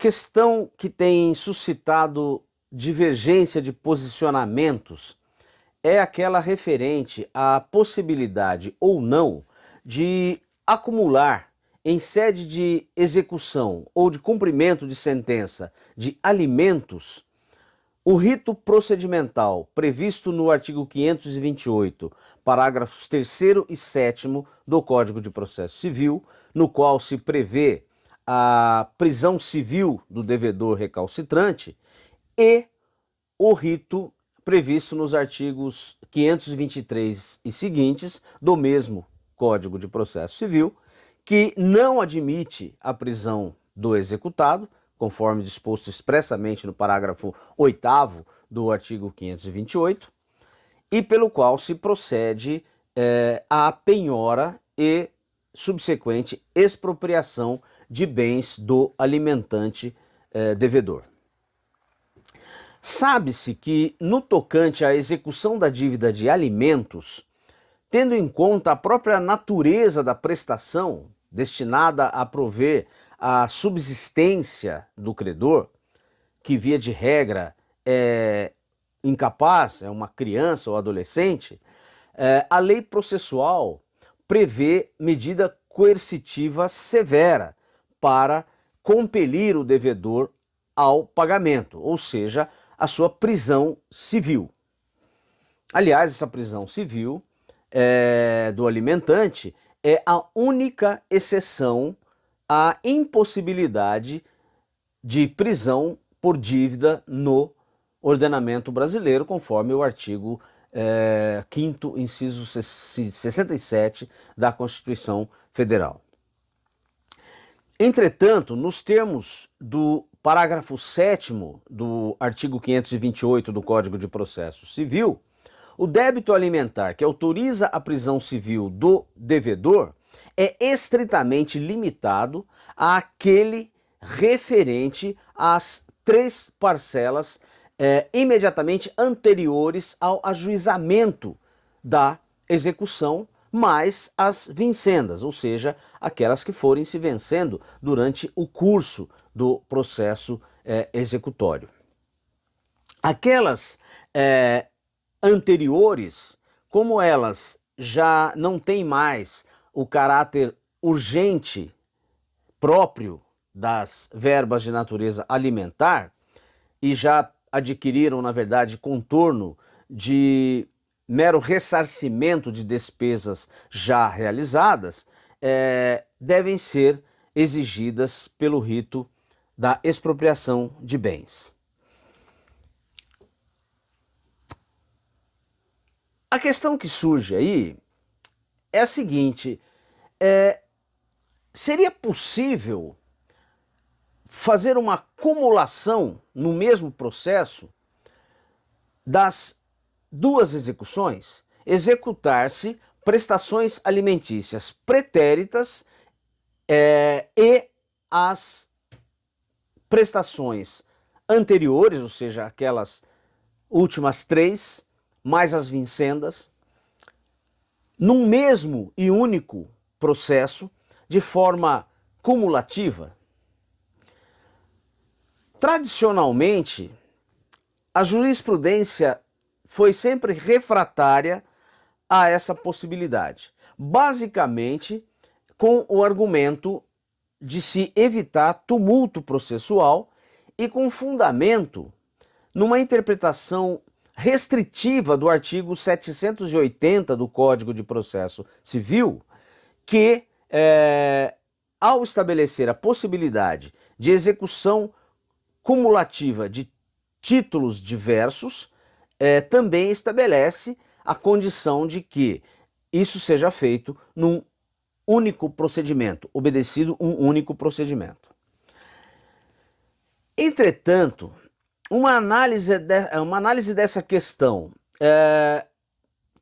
questão que tem suscitado divergência de posicionamentos é aquela referente à possibilidade ou não de acumular em sede de execução ou de cumprimento de sentença de alimentos o rito procedimental previsto no artigo 528, parágrafos 3º e 7º do Código de Processo Civil, no qual se prevê a prisão civil do devedor recalcitrante, e o rito previsto nos artigos 523 e seguintes do mesmo Código de Processo Civil, que não admite a prisão do executado, conforme disposto expressamente no parágrafo 8º do artigo 528, e pelo qual se procede à penhora e subsequente expropriação de bens do alimentante devedor. Sabe-se que, no tocante à execução da dívida de alimentos, tendo em conta a própria natureza da prestação destinada a prover a subsistência do credor, que via de regra é incapaz, é uma criança ou adolescente, a lei processual prevê medida coercitiva severa para compelir o devedor ao pagamento, ou seja, a sua prisão civil. Aliás, essa prisão civil do alimentante é a única exceção à impossibilidade de prisão por dívida no ordenamento brasileiro, conforme o artigo 5º, inciso 67 da Constituição Federal. Entretanto, nos termos do parágrafo 7º do artigo 528 do Código de Processo Civil, o débito alimentar que autoriza a prisão civil do devedor é estritamente limitado àquele referente às 3 parcelas imediatamente anteriores ao ajuizamento da execução, mais as vincendas, ou seja, aquelas que forem se vencendo durante o curso do processo executório. Aquelas anteriores, como elas já não têm mais o caráter urgente próprio das verbas de natureza alimentar e já adquiriram, na verdade, contorno de mero ressarcimento de despesas já realizadas, devem ser exigidas pelo rito da expropriação de bens. A questão que surge aí é a seguinte: seria possível fazer uma cumulação no mesmo processo das duas execuções? Executar-se prestações alimentícias pretéritas e as prestações anteriores, ou seja, aquelas últimas 3, mais as vincendas, num mesmo e único processo, de forma cumulativa? Tradicionalmente, a jurisprudência foi sempre refratária a essa possibilidade, basicamente com o argumento de se evitar tumulto processual e com fundamento numa interpretação restritiva do artigo 780 do Código de Processo Civil, que, ao estabelecer a possibilidade de execução cumulativa de títulos diversos, também estabelece a condição de que isso seja feito num único procedimento, obedecido um único procedimento. Entretanto, uma análise dessa questão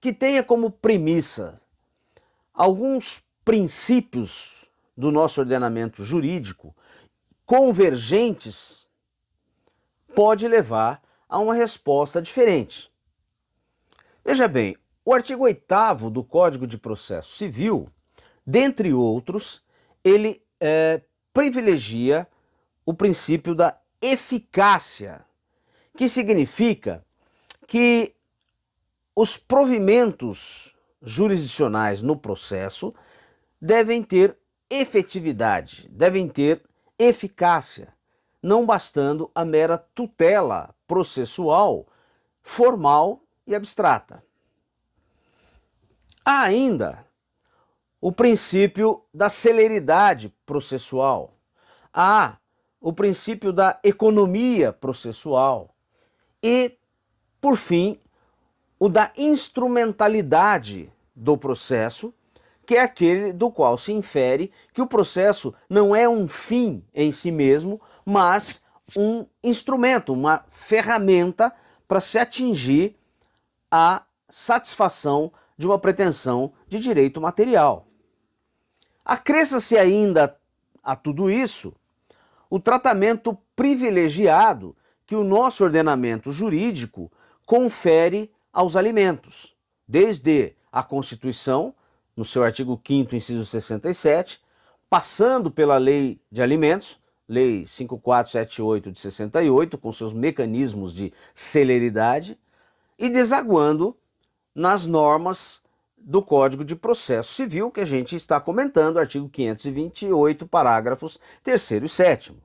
que tenha como premissa alguns princípios do nosso ordenamento jurídico convergentes pode levar a uma resposta diferente. Veja bem, o artigo 8º do Código de Processo Civil, dentre outros, ele privilegia o princípio da eficácia, que significa que os provimentos jurisdicionais no processo devem ter efetividade, devem ter eficácia, não bastando a mera tutela processual formal e abstrata. Há ainda o princípio da celeridade processual, há o princípio da economia processual e, por fim, o da instrumentalidade do processo, que é aquele do qual se infere que o processo não é um fim em si mesmo, mas um instrumento, uma ferramenta para se atingir a satisfação de uma pretensão de direito material. Acresça-se ainda a tudo isso o tratamento privilegiado que o nosso ordenamento jurídico confere aos alimentos, desde a Constituição, no seu artigo 5º, inciso 67, passando pela Lei de Alimentos, Lei 5478 de 68, com seus mecanismos de celeridade, e desaguando nas normas do Código de Processo Civil, que a gente está comentando, artigo 528, parágrafos 3º e 7º.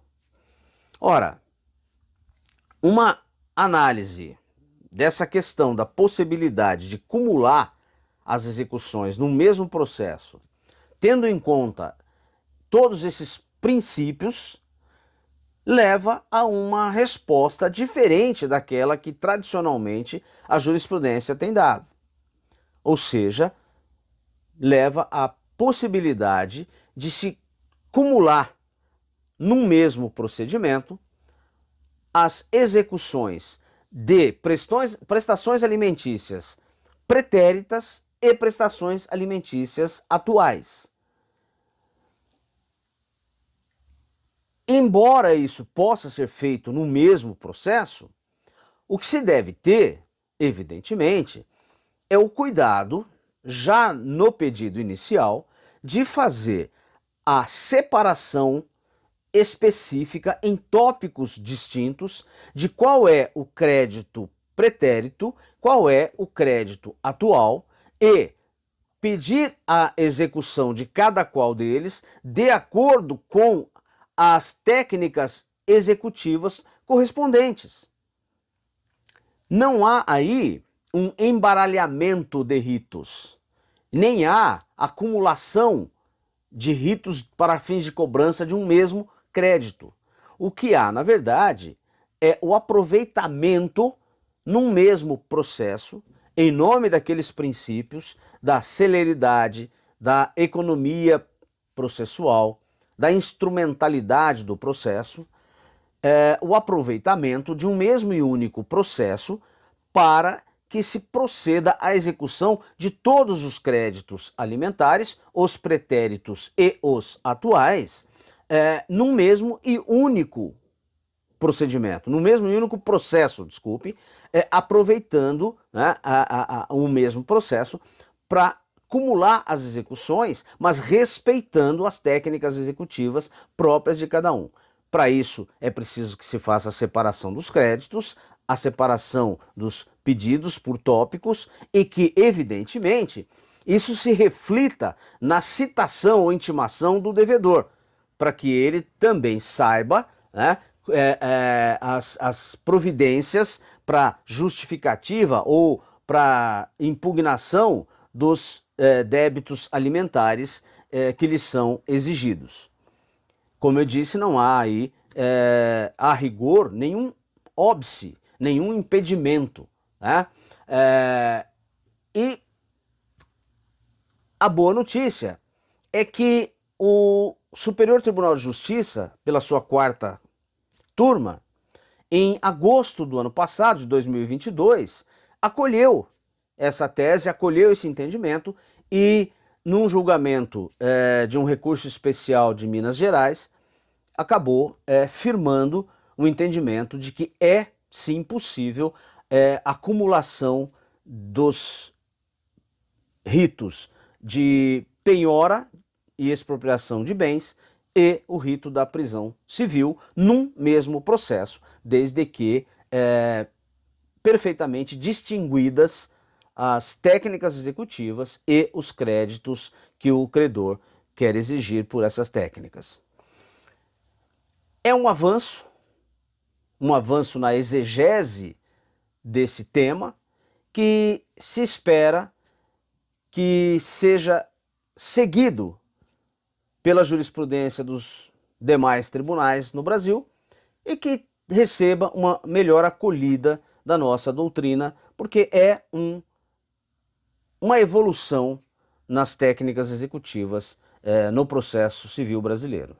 Ora, uma análise dessa questão da possibilidade de cumular as execuções no mesmo processo, tendo em conta todos esses princípios, leva a uma resposta diferente daquela que tradicionalmente a jurisprudência tem dado. Ou seja, leva à possibilidade de se cumular num mesmo procedimento as execuções de prestações alimentícias pretéritas e prestações alimentícias atuais. Embora isso possa ser feito no mesmo processo, o que se deve ter, evidentemente, é o cuidado, já no pedido inicial, de fazer a separação específica em tópicos distintos de qual é o crédito pretérito, qual é o crédito atual e pedir a execução de cada qual deles de acordo com as técnicas executivas correspondentes. Não há aí um embaralhamento de ritos, nem há acumulação de ritos para fins de cobrança de um mesmo crédito. O que há, na verdade, é o aproveitamento num mesmo processo, em nome daqueles princípios da celeridade, da economia processual, da instrumentalidade do processo, o aproveitamento de um mesmo e único processo para que se proceda à execução de todos os créditos alimentares, os pretéritos e os atuais, num mesmo e único procedimento, no mesmo e único processo, desculpe, aproveitando, né, o mesmo processo para cumular as execuções, mas respeitando as técnicas executivas próprias de cada um. Para isso, é preciso que se faça a separação dos créditos, a separação dos pedidos por tópicos e que, evidentemente, isso se reflita na citação ou intimação do devedor, para que ele também saiba, né, as providências para justificativa ou para impugnação dos débitos alimentares que lhes são exigidos. Como eu disse, não há aí, a rigor, nenhum óbice, nenhum impedimento, né? E a boa notícia é que o Superior Tribunal de Justiça, pela sua 4ª turma, em agosto do ano passado, de 2022, acolheu essa tese, acolheu esse entendimento e, num julgamento de um recurso especial de Minas Gerais, acabou firmando o entendimento de que é sim possível acumulação dos ritos de penhora e expropriação de bens e o rito da prisão civil num mesmo processo, desde que perfeitamente distinguidas as técnicas executivas e os créditos que o credor quer exigir por essas técnicas. É um avanço na exegese desse tema, que se espera que seja seguido pela jurisprudência dos demais tribunais no Brasil e que receba uma melhor acolhida da nossa doutrina, porque é uma evolução nas técnicas executivas no processo civil brasileiro.